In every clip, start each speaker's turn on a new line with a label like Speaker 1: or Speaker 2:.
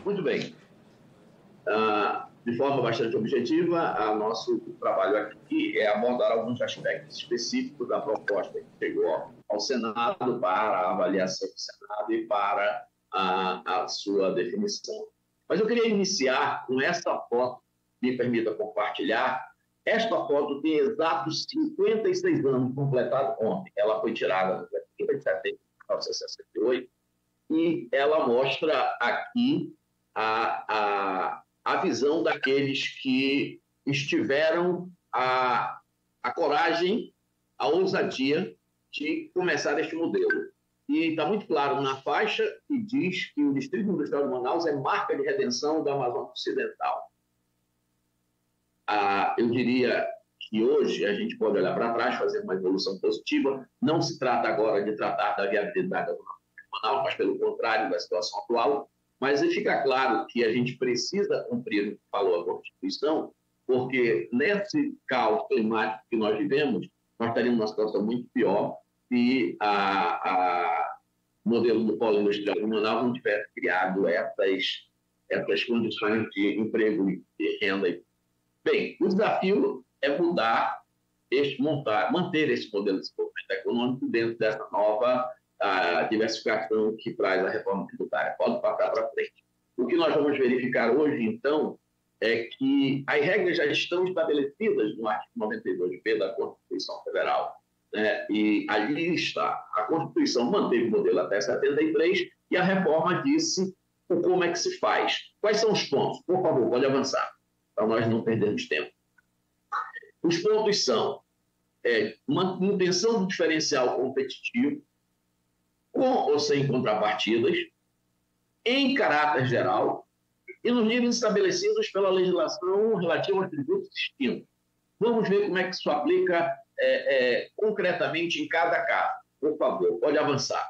Speaker 1: Muito bem. De forma bastante objetiva, o nosso trabalho aqui é abordar alguns aspectos específicos da proposta que chegou ao Senado para a avaliação do Senado e para a sua definição. Mas eu queria iniciar com essa foto, me permita compartilhar. Esta foto tem exatos 56 anos completados ontem. Ela foi tirada no dia 30 de setembro de 1968 e ela mostra aqui a visão daqueles que tiveram a coragem, a ousadia de começar este modelo. E está muito claro na faixa que diz que o Distrito Industrial de Manaus é marca de redenção da Amazônia Ocidental. Eu diria que hoje a gente pode olhar para trás, fazer uma evolução positiva. Não se trata agora de tratar da viabilidade da Amazônia de Manaus, mas pelo contrário da situação atual. Mas fica claro que a gente precisa cumprir o que falou a Constituição, porque nesse caos climático que nós vivemos, nós estaríamos numa situação muito pior se o modelo do Polo Industrial de Manaus não tivesse criado essas condições de emprego e de renda. Bem, o desafio é manter esse modelo de desenvolvimento econômico dentro dessa nova diversificação que traz a reforma tributária. Pode passar para frente. O que nós vamos verificar hoje, então, é que as regras já estão estabelecidas no artigo 92b da Constituição Federal. E ali está. A Constituição manteve o modelo até 73 e a reforma disse como é que se faz. Quais são os pontos? Por favor, pode avançar, para nós não perdermos tempo. Os pontos são manutenção do diferencial competitivo, com ou sem contrapartidas, em caráter geral, e nos níveis estabelecidos pela legislação relativa aos tributos distintos. Vamos ver como é que isso aplica concretamente em cada caso. Por favor, pode avançar.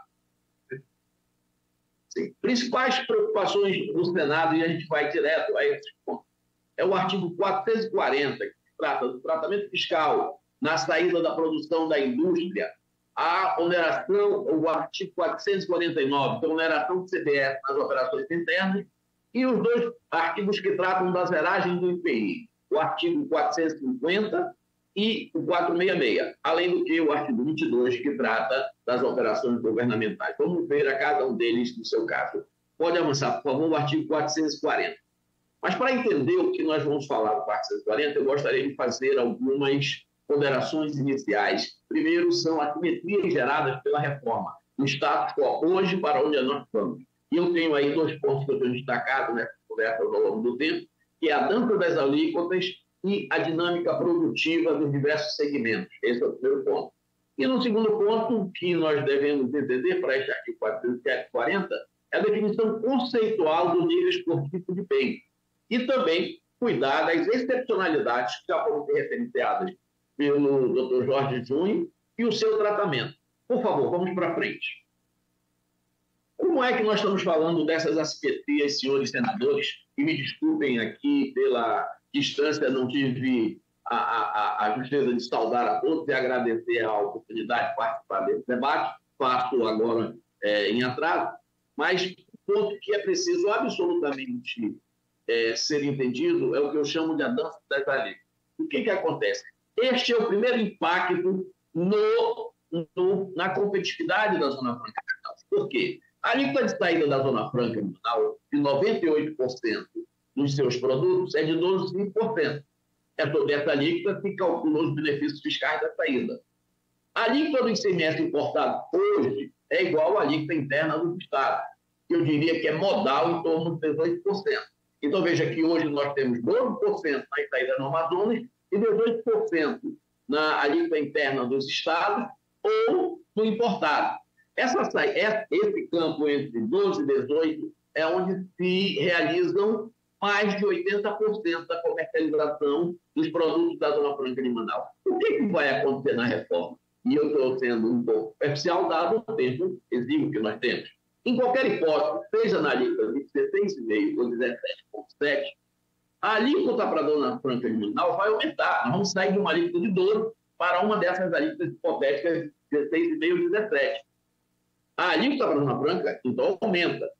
Speaker 1: Sim. Principais preocupações do Senado, e a gente vai direto a esses pontos. É o artigo 440, que trata do tratamento fiscal na saída da produção da indústria, a oneração, o artigo 449, que é a oneração do CBS nas operações internas, e os dois artigos que tratam da zeragem do IPI, o artigo 450 e o 466, além do que o artigo 22, que trata das operações governamentais. Vamos ver a cada um deles no seu caso. Pode avançar, por favor, o artigo 440. Mas para entender o que nós vamos falar do 440, eu gostaria de fazer algumas ponderações iniciais. Primeiro, são assimetrias geradas pela reforma, do status quo hoje para onde nós vamos. E eu tenho aí dois pontos que eu tenho destacado nessa conversa ao longo do tempo, que é a dança das alíquotas e a dinâmica produtiva dos diversos segmentos. Esse é o primeiro ponto. E no segundo ponto, que nós devemos entender para este artigo 440, é a definição conceitual do nível esportivo de bem. E também cuidar das excepcionalidades que já foram referenciadas pelo Dr. Jorge Junho e o seu tratamento. Por favor, vamos para frente. Como é que nós estamos falando dessas assimetrias, senhores senadores? E me desculpem aqui pela distância, não tive a justeza de saudar a todos e agradecer a oportunidade de participar desse debate. Faço agora em atraso, mas o ponto que é preciso absolutamente ser entendido é o que eu chamo de a dança das alíquotas. O que acontece? Este é o primeiro impacto na competitividade da Zona Franca de Manaus. Por quê? A alíquota de saída da Zona Franca de Manaus, de 98% dos seus produtos, é de 12%. É sobre essa alíquota que calcula os benefícios fiscais da saída. A alíquota do ICMS importado hoje é igual à alíquota interna dos estados, que eu diria que é modal em torno de 18%. Então, veja que hoje nós temos 12% na saída no Amazonas e 18% na alíquota interna dos estados ou do importado. Esse campo entre 12 e 18 é onde se realizam mais de 80% da comercialização dos produtos da Zona Franca de Manaus. O que vai acontecer na reforma? E eu estou sendo um pouco superficial, dado o tempo exíguo que nós temos. Em qualquer hipótese, seja na alíquota de 16,5% ou 17,7%, a alíquota para a Zona Franca de Manaus vai aumentar. Nós vamos sair de uma alíquota de 12% para uma dessas alíquotas hipotéticas de 16,5% ou 17%. A alíquota para a Zona Franca, então, aumenta.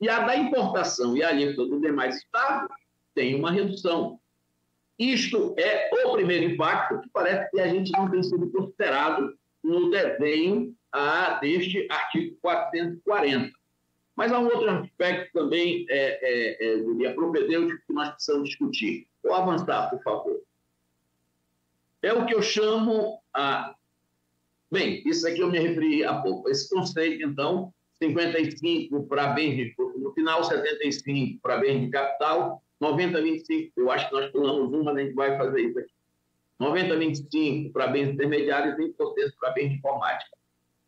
Speaker 1: E a da importação e a alíquota dos demais estados tem uma redução. Isto é o primeiro impacto que parece que a gente não tem sido considerado no desenho deste artigo 440. Mas há um outro aspecto também, diria, propedêutico que nós precisamos discutir. Vou avançar, por favor. É o que eu chamo Bem, isso aqui eu me referi há pouco. Esse conceito, então, 55 para bens no final, 75 para bens de capital, 90-25, eu acho que nós pulamos uma, a gente vai fazer isso aqui. 90-25 para bens intermediários e 20% para bens de informática.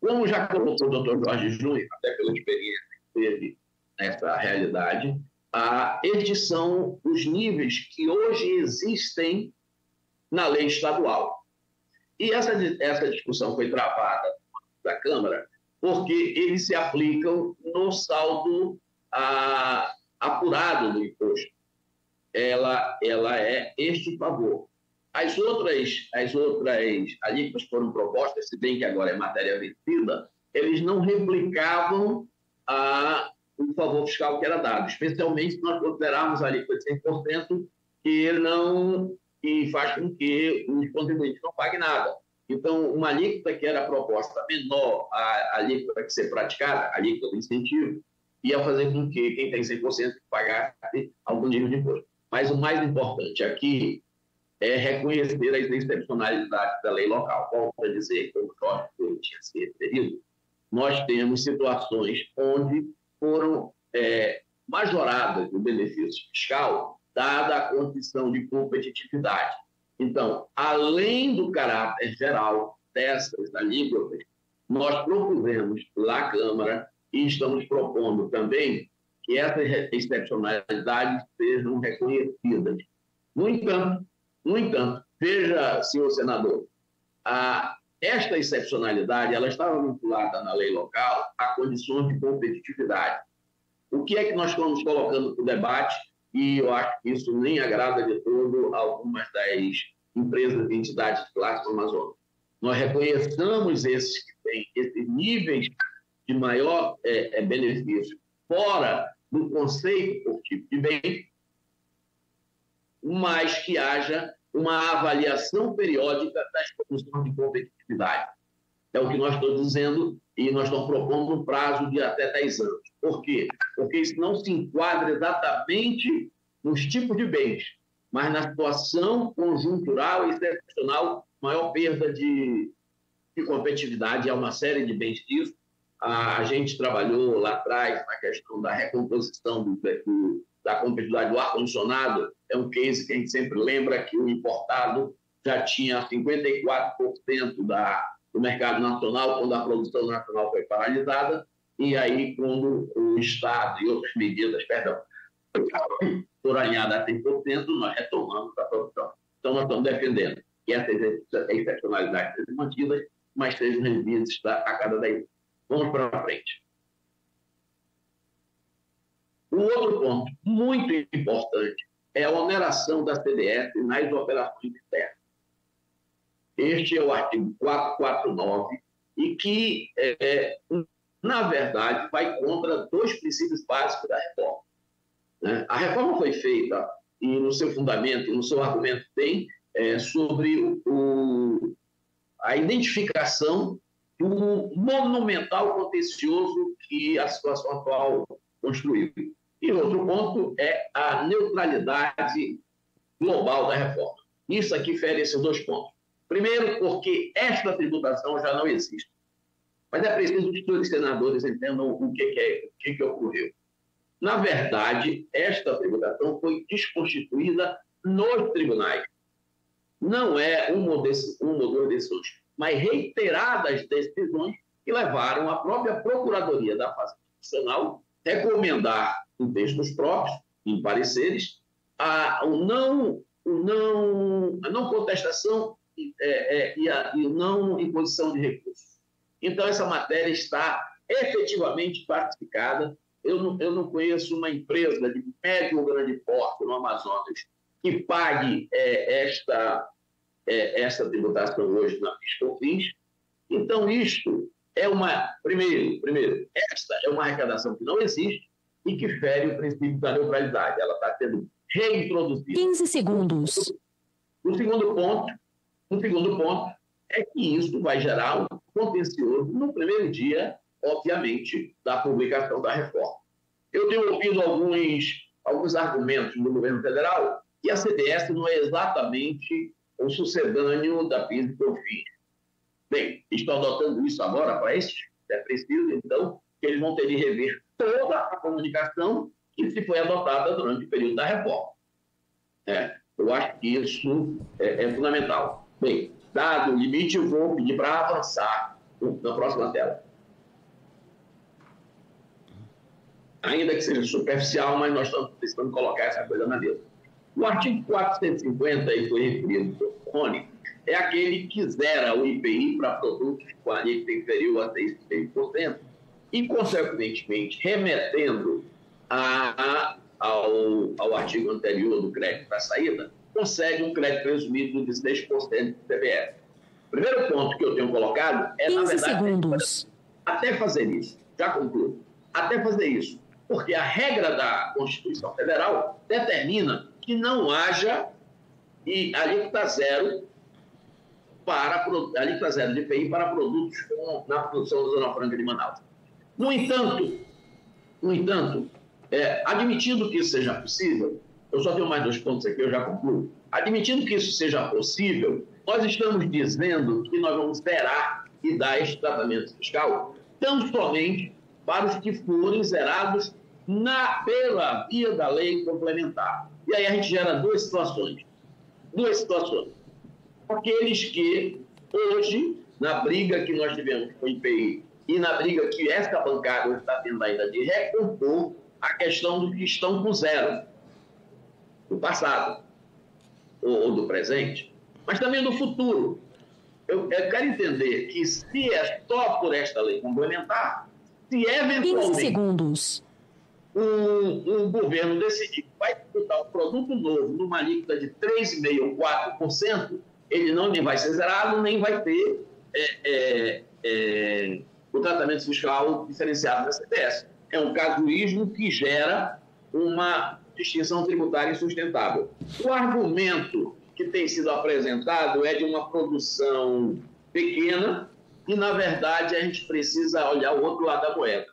Speaker 1: Como já colocou o doutor Jorge Júnior, até pela experiência que teve nessa realidade, estes são os níveis que hoje existem na lei estadual. E essa discussão foi travada da Câmara porque eles se aplicam no saldo apurado do imposto. Ela é este favor. As outras alíquotas foram propostas, se bem que agora é matéria vencida, eles não replicavam o favor fiscal que era dado, especialmente se nós considerarmos a alíquota de 100%, que faz com que os contribuintes não paguem nada. Então, uma alíquota que era proposta menor à alíquota que ser praticada, a alíquota de incentivo, ia fazer com que quem tem 100% pagasse algum nível de imposto. Mas o mais importante aqui é reconhecer as excepcionalidades da lei local. Volto dizer, como o Jorge tinha se referido, nós temos situações onde foram majoradas o benefício fiscal, dada a condição de competitividade. Então, além do caráter geral dessas alíquotas, nós propusemos lá à Câmara e estamos propondo também que essas excepcionalidades sejam reconhecidas. No entanto, veja, senhor senador, esta excepcionalidade ela estava vinculada na lei local a condições de competitividade. O que é que nós estamos colocando para o debate? E eu acho que isso nem agrada de todo algumas das empresas e entidades de classe do Amazonas. Nós reconheçamos esses que têm esses níveis de maior benefício fora do conceito por tipo de bem, mas que haja uma avaliação periódica das condições de competitividade. É o que nós estamos dizendo e nós estamos propondo um prazo de até 10 anos. Por quê? Porque isso não se enquadra exatamente nos tipos de bens, mas na situação conjuntural e excepcional, maior perda de competitividade. Há uma série de bens disso. A gente trabalhou lá atrás na questão da recomposição da competitividade do ar-condicionado. É um case que a gente sempre lembra que o importado já tinha 54% do mercado nacional quando a produção nacional foi paralisada, e aí quando o Estado e outras medidas, foram alinhadas a 100%, nós retomamos a produção. Então, nós estamos defendendo que essas excepcionalidades sejam mantidas, mas sejam revistas a cada 10 anos. Vamos para frente. O outro ponto muito importante é a oneração da CDS nas operações externas. Este é o artigo 449 e que, na verdade, vai contra dois princípios básicos da reforma. A reforma foi feita, e no seu fundamento, no seu argumento tem, sobre a identificação do monumental contencioso que a situação atual construiu. E outro ponto é a neutralidade global da reforma. Isso aqui fere esses dois pontos. Primeiro, porque esta tributação já não existe. Mas é preciso que os senhores senadores entendam o que ocorreu. Na verdade, esta tributação foi desconstituída nos tribunais. Não é uma ou duas decisões, mas reiteradas decisões que levaram a própria Procuradoria da Fazenda Nacional a recomendar em textos próprios, em pareceres, a não contestação e a não imposição de recursos. Então, essa matéria está efetivamente pacificada. Eu não conheço uma empresa de médio ou grande porte no Amazonas que pague esta tributação hoje na PIS/COFINS. Então, isto é primeiro, esta é uma arrecadação que não existe, e que fere o princípio da neutralidade. Ela está sendo reintroduzida.
Speaker 2: 15 segundos.
Speaker 1: O segundo ponto é que isso vai gerar um contencioso no primeiro dia, obviamente, da publicação da reforma. Eu tenho ouvido alguns argumentos do governo federal e a CDS não é exatamente o sucedâneo da PIS e COFINS. Bem, estão adotando isso agora para esses, é preciso, então, que eles vão ter de rever toda a comunicação que se foi adotada durante o período da reforma. Eu acho que isso é fundamental. Bem, dado o limite, eu vou pedir para avançar na próxima tela. Ainda que seja superficial, mas nós estamos precisando colocar essa coisa na mesa. O artigo 450, e foi referido pelo Rony, é aquele que zera o IPI para produtos com alíquota inferior a 6%, e, consequentemente, remetendo ao artigo anterior do crédito para saída, concede um crédito presumido de 6% de CBF. O primeiro ponto que eu tenho colocado é, na verdade,
Speaker 2: segundos.
Speaker 1: Até fazer isso, já concluo, até fazer isso, porque a regra da Constituição Federal determina que não haja alíquota zero de IPI para produtos na produção da Zona Franca de Manaus. No entanto, admitindo que isso seja possível, eu só tenho mais 2 pontos aqui, eu já concluo. Admitindo que isso seja possível, nós estamos dizendo que nós vamos zerar e dar este tratamento fiscal tão somente para os que forem zerados pela via da lei complementar. E aí a gente gera duas situações. Aqueles que hoje, na briga que nós tivemos com o IPI e na briga que esta bancada está tendo ainda de recompor a questão dos que estão com zero, do passado ou do presente, mas também do futuro. Eu quero entender que se é só por esta lei complementar, se eventualmente
Speaker 2: 15 segundos.
Speaker 1: o governo decidir que vai disputar um produto novo numa alíquota de 3,5% ou 4%, ele não vai ser zerado, nem vai ter o tratamento fiscal diferenciado da CDS. É um casuísmo que gera uma distinção tributária insustentável. O argumento que tem sido apresentado é de uma produção pequena e, na verdade, a gente precisa olhar o outro lado da moeda.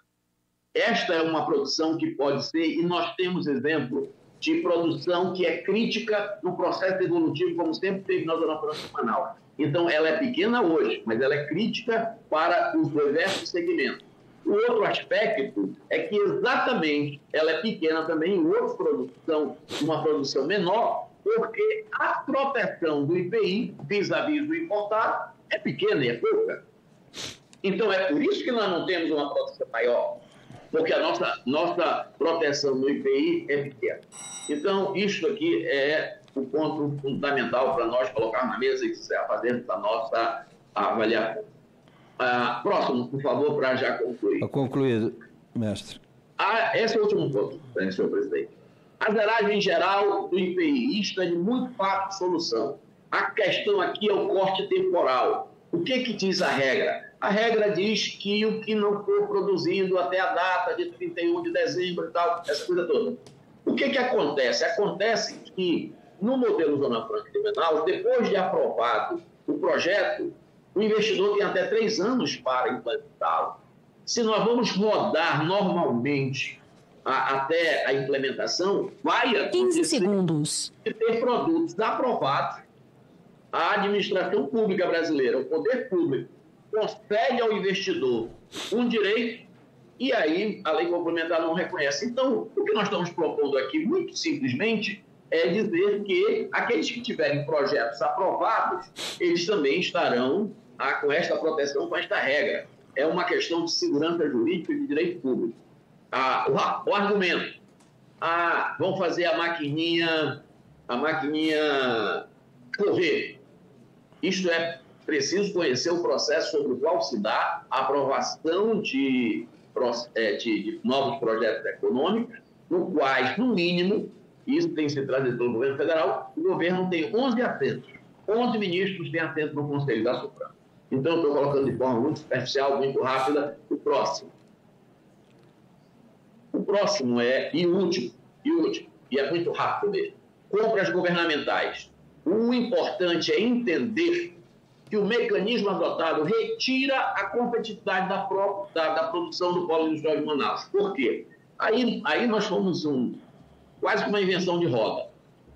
Speaker 1: Esta é uma produção que pode ser, e nós temos exemplo de produção que é crítica no processo evolutivo, como sempre teve na Zona Franca de Manaus. Então, ela é pequena hoje, mas ela é crítica para os diversos segmentos. O outro aspecto é que exatamente ela é pequena também em outra produção, uma produção menor, porque a proteção do IPI vis-à-vis do importado é pequena e é pouca. Então, é por isso que nós não temos uma proteção maior, porque a nossa proteção no IPI é pequena. Então, isso aqui é o ponto fundamental para nós colocar na mesa e fazermos a nossa avaliação. Próximo, por favor, para já concluir.
Speaker 3: Está concluído, mestre.
Speaker 1: Esse é o último ponto, senhor presidente. A zeragem geral do IPI, isto é de muito fácil solução. A questão aqui é o corte temporal. O que diz a regra? A regra diz que o que não for produzido até a data de 31 de dezembro e tal, essa coisa toda. O que acontece? Acontece que, no modelo Zona Franca de Manaus, depois de aprovado o projeto, o investidor tem até 3 anos para implementá-lo. Se nós vamos rodar normalmente até a implementação, vai acontecer
Speaker 2: 15 segundos.
Speaker 1: de ter produtos aprovados. A administração pública brasileira, o poder público, concede ao investidor um direito e aí a lei complementar não reconhece. Então, o que nós estamos propondo aqui, muito simplesmente, é dizer que aqueles que tiverem projetos aprovados, eles também estarão com esta proteção, com esta regra. É uma questão de segurança jurídica e de direito público. O argumento, vão fazer a maquininha correr. Isto é preciso conhecer o processo sobre o qual se dá a aprovação de novos projetos econômicos, no quais, no mínimo, isso tem sido trazido pelo governo federal, o governo tem 11 assentos. 11 ministros têm assento no Conselho da Suprema. Então, estou colocando de forma muito superficial, muito rápida, o próximo. O próximo e último, e é muito rápido mesmo, compras governamentais. O importante é entender que o mecanismo adotado retira a competitividade da produção do polo industrial de Manaus. Por quê? Aí nós fomos quase que uma invenção de roda.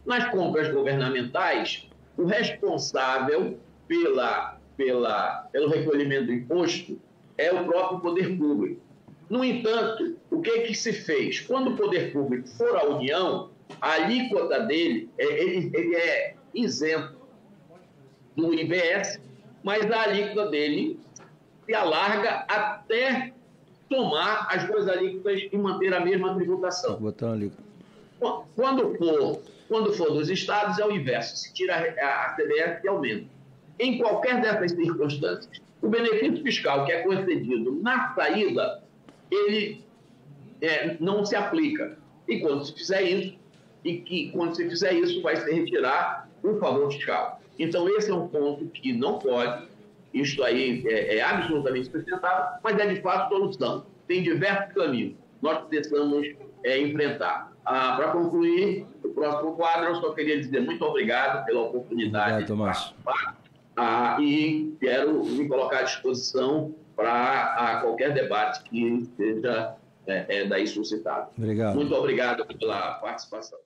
Speaker 1: Nas compras governamentais, o responsável pelo recolhimento do imposto é o próprio poder público. No entanto, o que se fez? Quando o poder público for à União, a alíquota dele ele é isento do IBS, mas a alíquota dele se alarga até tomar as duas alíquotas e manter a mesma tributação. Quando for dos estados, é o inverso. Se tira a CBS e aumenta. Em qualquer dessas circunstâncias, o benefício fiscal que é concedido na saída, ele não se aplica. E quando se fizer isso, vai se retirar o favor fiscal. Então, esse é um ponto que não pode. Isto aí é absolutamente sustentável, mas é de fato solução. Tem diversos caminhos. Nós precisamos enfrentar. Para concluir, o próximo quadro, eu só queria dizer muito obrigado pela oportunidade de participar e quero me colocar à disposição para qualquer debate que seja daí suscitado.
Speaker 3: Obrigado.
Speaker 1: Muito obrigado pela participação.